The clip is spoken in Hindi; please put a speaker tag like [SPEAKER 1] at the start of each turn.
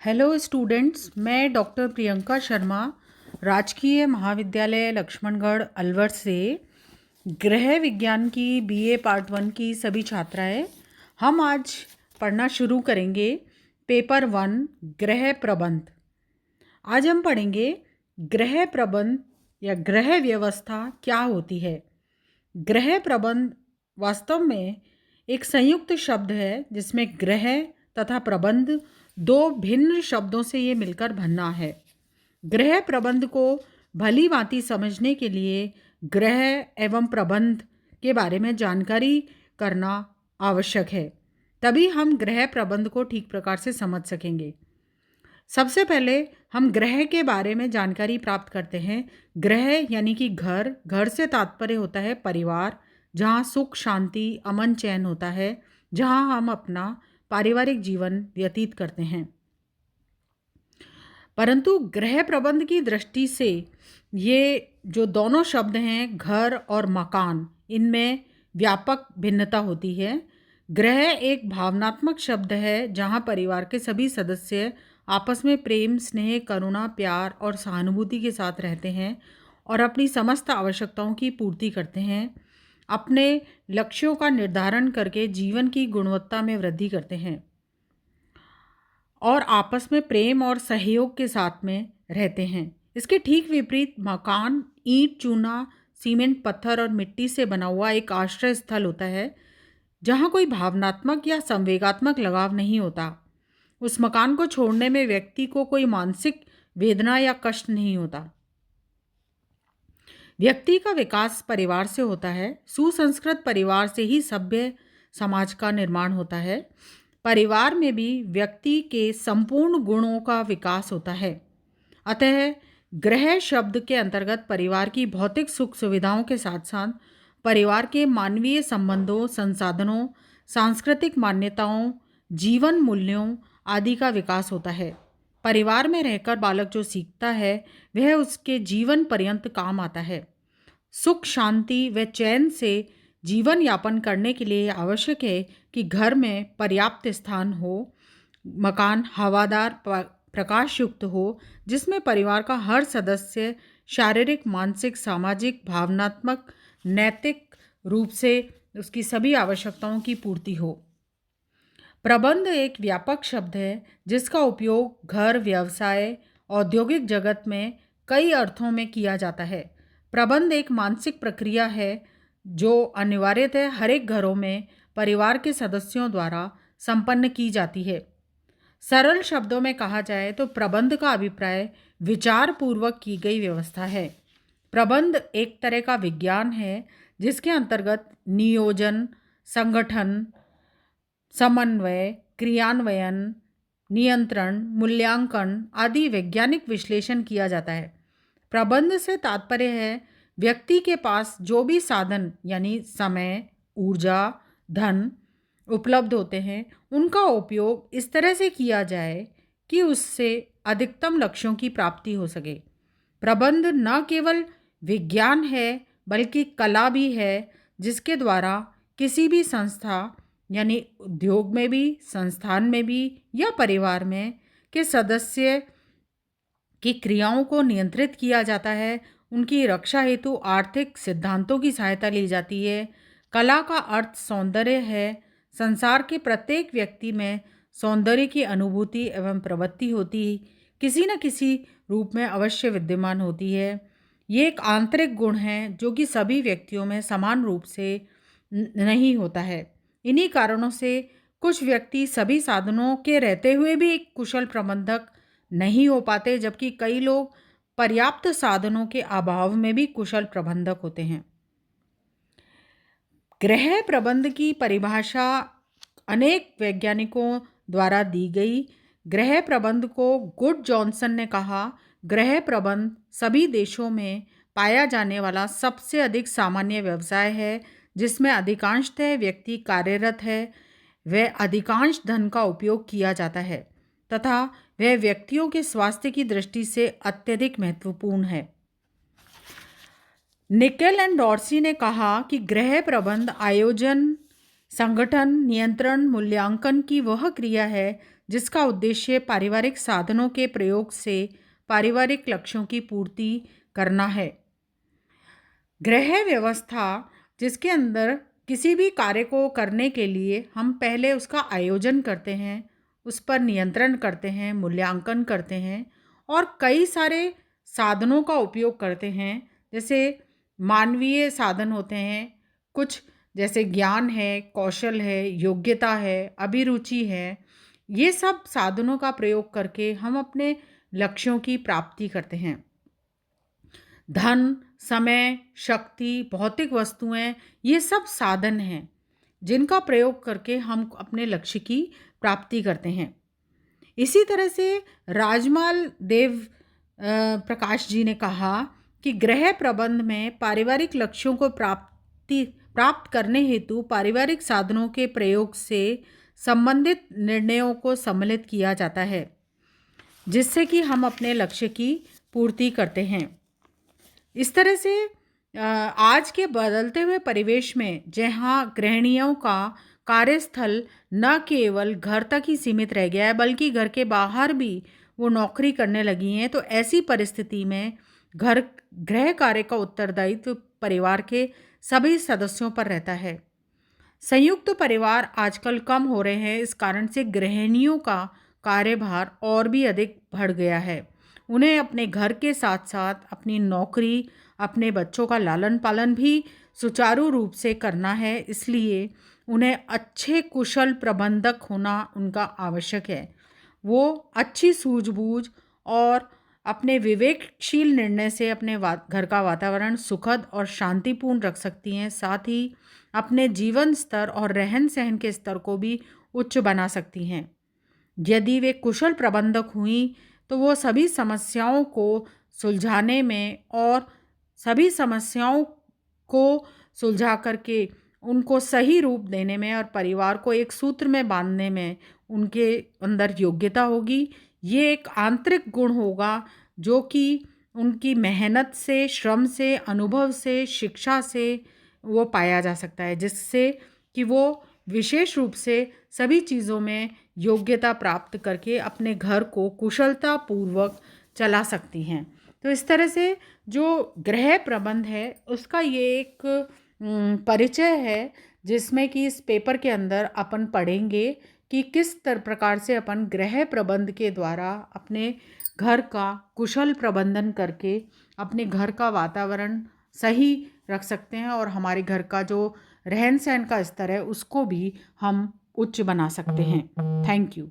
[SPEAKER 1] हेलो स्टूडेंट्स, मैं डॉक्टर प्रियंका शर्मा राजकीय महाविद्यालय लक्ष्मणगढ़ अलवर से गृह विज्ञान की बीए पार्ट 1 की सभी छात्राएं हम आज पढ़ना शुरू करेंगे पेपर 1 गृह प्रबंध। आज हम पढ़ेंगे गृह प्रबंध या गृह व्यवस्था क्या होती है। गृह प्रबंध वास्तव में एक संयुक्त शब्द है जिसमें गृह तथा प्रबंध दो भिन्न शब्दों से ये मिलकर बना है। गृह प्रबंध को भली भांति समझने के लिए गृह एवं प्रबंध के बारे में जानकारी करना आवश्यक है, तभी हम गृह प्रबंध को ठीक प्रकार से समझ सकेंगे। सबसे पहले हम ग्रह के बारे में जानकारी प्राप्त करते हैं। ग्रह यानी कि घर, घर से तात्पर्य होता है परिवार, जहाँ सुख शांति अमन चैन होता है, जहाँ हम अपना पारिवारिक जीवन व्यतीत करते हैं। परंतु गृह प्रबंध की दृष्टि से ये जो दोनों शब्द हैं घर और मकान, इनमें व्यापक भिन्नता होती है। गृह एक भावनात्मक शब्द है जहाँ परिवार के सभी सदस्य आपस में प्रेम स्नेह करुणा प्यार और सहानुभूति के साथ रहते हैं और अपनी समस्त आवश्यकताओं की पूर्ति करते हैं, अपने लक्ष्यों का निर्धारण करके जीवन की गुणवत्ता में वृद्धि करते हैं और आपस में प्रेम और सहयोग के साथ में रहते हैं। इसके ठीक विपरीत मकान ईंट चूना सीमेंट पत्थर और मिट्टी से बना हुआ एक आश्रय स्थल होता है जहाँ कोई भावनात्मक या संवेगात्मक लगाव नहीं होता। उस मकान को छोड़ने में व्यक्ति को कोई मानसिक वेदना या कष्ट नहीं होता। व्यक्ति का विकास परिवार से होता है। सुसंस्कृत परिवार से ही सभ्य समाज का निर्माण होता है। परिवार में भी व्यक्ति के संपूर्ण गुणों का विकास होता है। अतः गृह शब्द के अंतर्गत परिवार की भौतिक सुख सुविधाओं के साथ साथ परिवार के मानवीय संबंधों संसाधनों सांस्कृतिक मान्यताओं जीवन मूल्यों आदि का विकास होता है। परिवार में रहकर बालक जो सीखता है वह उसके जीवन पर्यंत काम आता है। सुख शांति व चैन से जीवन यापन करने के लिए आवश्यक है कि घर में पर्याप्त स्थान हो, मकान हवादार प्रकाश युक्त हो, जिसमें परिवार का हर सदस्य शारीरिक मानसिक सामाजिक भावनात्मक नैतिक रूप से उसकी सभी आवश्यकताओं की पूर्ति हो। प्रबंध एक व्यापक शब्द है जिसका उपयोग घर व्यवसाय औद्योगिक जगत में कई अर्थों में किया जाता है। प्रबंध एक मानसिक प्रक्रिया है जो अनिवार्यतः हर एक घरों में परिवार के सदस्यों द्वारा संपन्न की जाती है। सरल शब्दों में कहा जाए तो प्रबंध का अभिप्राय विचार पूर्वक की गई व्यवस्था है। प्रबंध एक तरह का विज्ञान है जिसके अंतर्गत नियोजन संगठन समन्वय क्रियान्वयन नियंत्रण मूल्यांकन आदि वैज्ञानिक विश्लेषण किया जाता है। प्रबंध से तात्पर्य है व्यक्ति के पास जो भी साधन यानी समय ऊर्जा धन उपलब्ध होते हैं उनका उपयोग इस तरह से किया जाए कि उससे अधिकतम लक्ष्यों की प्राप्ति हो सके। प्रबंध न केवल विज्ञान है बल्कि कला भी है जिसके द्वारा किसी भी संस्था यानी उद्योग में भी संस्थान में भी या परिवार में के सदस्य की क्रियाओं को नियंत्रित किया जाता है। उनकी रक्षा हेतु आर्थिक सिद्धांतों की सहायता ली जाती है। कला का अर्थ सौंदर्य है। संसार के प्रत्येक व्यक्ति में सौंदर्य की अनुभूति एवं प्रवृत्ति होती किसी न किसी रूप में अवश्य विद्यमान होती है। ये एक आंतरिक गुण है जो कि सभी व्यक्तियों में समान रूप से नहीं होता है। इन्हीं कारणों से कुछ व्यक्ति सभी साधनों के रहते हुए भी एक कुशल प्रबंधक नहीं हो पाते, जबकि कई लोग पर्याप्त साधनों के अभाव में भी कुशल प्रबंधक होते हैं। गृह प्रबंध की परिभाषा अनेक वैज्ञानिकों द्वारा दी गई। गृह प्रबंध को गुड जॉनसन ने कहा, गृह प्रबंध सभी देशों में पाया जाने वाला सबसे अधिक सामान्य व्यवसाय है जिसमें अधिकांशतः व्यक्ति कार्यरत है। वह अधिकांश धन का उपयोग किया जाता है तथा वह व्यक्तियों के स्वास्थ्य की दृष्टि से अत्यधिक महत्वपूर्ण है। निकेल एंड डॉर्सी ने कहा कि गृह प्रबंध आयोजन संगठन नियंत्रण मूल्यांकन की वह क्रिया है जिसका उद्देश्य पारिवारिक साधनों के प्रयोग से पारिवारिक लक्ष्यों की पूर्ति करना है। गृह व्यवस्था, जिसके अंदर किसी भी कार्य को करने के लिए हम पहले उसका आयोजन करते हैं, उस पर नियंत्रण करते हैं, मूल्यांकन करते हैं और कई सारे साधनों का उपयोग करते हैं। जैसे मानवीय साधन होते हैं कुछ, जैसे ज्ञान है, कौशल है, योग्यता है, अभिरुचि है। ये सब साधनों का प्रयोग करके हम अपने लक्ष्यों की प्राप्ति करते हैं। धन, समय, शक्ति, भौतिक वस्तुएं, ये सब साधन हैं जिनका प्रयोग करके हम अपने लक्ष्य की प्राप्ति करते हैं। इसी तरह से राजमाल देव प्रकाश जी ने कहा कि गृह प्रबंध में पारिवारिक लक्ष्यों को प्राप्त करने हेतु पारिवारिक साधनों के प्रयोग से संबंधित निर्णयों को सम्मिलित किया जाता है, जिससे कि हम अपने लक्ष्य की पूर्ति करते हैं। इस तरह से आज के बदलते हुए परिवेश में जहाँ गृहिणियों का कार्यस्थल न केवल घर तक ही सीमित रह गया है बल्कि घर के बाहर भी वो नौकरी करने लगी हैं, तो ऐसी परिस्थिति में गृह कार्य का उत्तरदायित्व परिवार के सभी सदस्यों पर रहता है। संयुक्त परिवार आजकल कम हो रहे हैं, इस कारण से गृहिणियों का कार्यभार और भी अधिक बढ़ गया है। उन्हें अपने घर के साथ साथ अपनी नौकरी, अपने बच्चों का लालन पालन भी सुचारू रूप से करना है, इसलिए उन्हें अच्छे कुशल प्रबंधक होना उनका आवश्यक है। वो अच्छी सूझबूझ और अपने विवेकशील निर्णय से अपने घर का वातावरण सुखद और शांतिपूर्ण रख सकती हैं, साथ ही अपने जीवन स्तर और रहन सहन के स्तर को भी उच्च बना सकती हैं। यदि वे कुशल प्रबंधक हुई तो वो सभी समस्याओं को सुलझाने में और सभी समस्याओं को सुलझा करके उनको सही रूप देने में और परिवार को एक सूत्र में बांधने में उनके अंदर योग्यता होगी। ये एक आंतरिक गुण होगा जो कि उनकी मेहनत से, श्रम से, अनुभव से, शिक्षा से वो पाया जा सकता है, जिससे कि वो विशेष रूप से सभी चीज़ों में योग्यता प्राप्त करके अपने घर को कुशलतापूर्वक चला सकती हैं। तो इस तरह से जो गृह प्रबंध है उसका ये एक परिचय है, जिसमें कि इस पेपर के अंदर अपन पढ़ेंगे कि किस प्रकार से अपन गृह प्रबंध के द्वारा अपने घर का कुशल प्रबंधन करके अपने घर का वातावरण सही रख सकते हैं और हमारे घर का जो रहन सहन का स्तर है उसको भी हम उच्च बना सकते हैं। Thank you.